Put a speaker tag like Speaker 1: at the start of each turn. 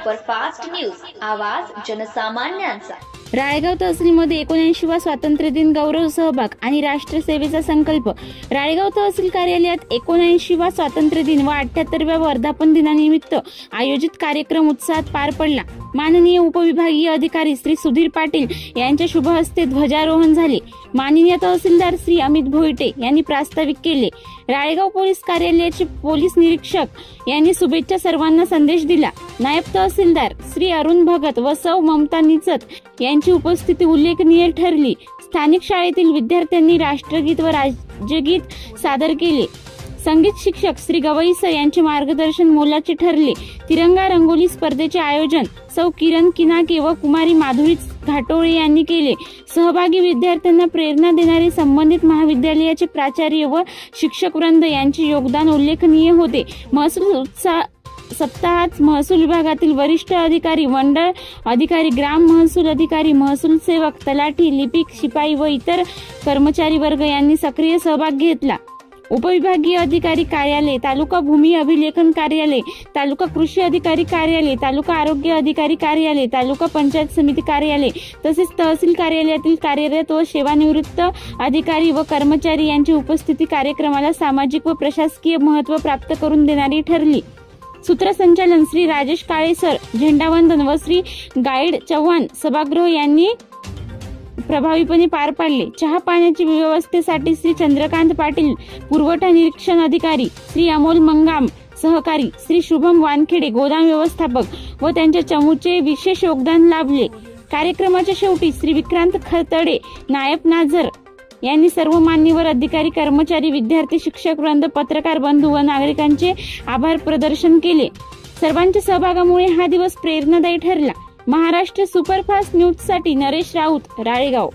Speaker 1: Superfast news, आवाज जनसामान्यांचा।
Speaker 2: राळेगाव तहसीलमध्ये 79वा स्वातंत्र्य दिन गौरव सहभाग आणि राष्ट्रसेवेचा संकल्प। राळेगाव तहसील कार्यालयात 79वा स्वातंत्र्य दिन व 78व्या वर्धापन दिनानिमित्त आयोजित कार्यक्रम उत्साहात पार पडला। माननीय उपविभागीय अधिकारी श्री सुधीर पाटील यांच्या शुभ हस्ते ध्वजारोहण झाले। माननीय तहसीलदार श्री अमित भोईटे यांनी प्रास्ताविक केले। राळेगाव पोलीस कार्यालयाचे पोलीस निरीक्षक यांनी शुभेच्छा सर्वांना संदेश दिला। नायब तहसीलदार श्री अरुण भगत व सौ ममता निचत यांची उपस्थिती उल्लेखनीय ठरली। स्थानिक शाळेतील विद्यार्थ्यांनी राष्ट्रगीत व राज्यगीत सादर केले। संगीत शिक्षक श्री गवई सर यांचे मार्गदर्शन मोलाचे ठरले। तिरंगा रंगोली स्पर्धेचे आयोजन सौ किरण किनाके व कुमारी माधुरी घाटोळे यांनी केले। सहभागी विद्यार्थ्यांना प्रेरणा देणारे संबंधित महाविद्यालयाचे प्राचार्य व शिक्षक वृंद यांचे योगदान उल्लेखनीय होते। महसूल सप्ताहात महसूल विभागातील वरिष्ठ अधिकारी, मंडळ अधिकारी, ग्राम महसूल अधिकारी, महसूल सेवक, तलाठी, लिपिक, शिपाई व इतर कर्मचारी वर्ग यांनी सक्रिय सहभाग घेतला। उपविभागीय अधिकारी कार्यालय, तालुका भूमी अभिलेखन कार्यालय, तालुका कृषी अधिकारी कार्यालय, तालुका आरोग्य अधिकारी कार्यालय, तालुका पंचायत समिती कार्यालय तसेच तहसील कार्यालयातील कार्यरत व सेवानिवृत्त अधिकारी व कर्मचारी यांची उपस्थिती कार्यक्रमाला सामाजिक व प्रशासकीय महत्त्व प्राप्त करून देणारी ठरली। सूत्रसंचालन श्री राजेश काळे सर, झेंडावंदन व श्री गाईड चव्हाण सभागृह यांनी प्रभावीपणे पार पाडले। चहा पाण्याची व्यवस्थेसाठी श्री चंद्रकांत पाटील, पुरवठा निरीक्षण अधिकारी श्री अमोल मंगाम, सहकारी श्री शुभम वानखेडे, गोदाम व्यवस्थापक व त्यांच्या चमूचे विशेष योगदान लाभले। कार्यक्रमाच्या शेवटी श्री विक्रांत खरतडे, नायब नाझर यांनी सर्व मान्यवर अधिकारी, कर्मचारी, विद्यार्थी, शिक्षक वृंद, पत्रकार बंधू व नागरिकांचे आभार प्रदर्शन केले। सर्वांच्या सहभागामुळे हा दिवस प्रेरणादायी ठरला। महाराष्ट्र सुपरफास्ट न्यूज साठी नरेश राऊत, राळेगाव।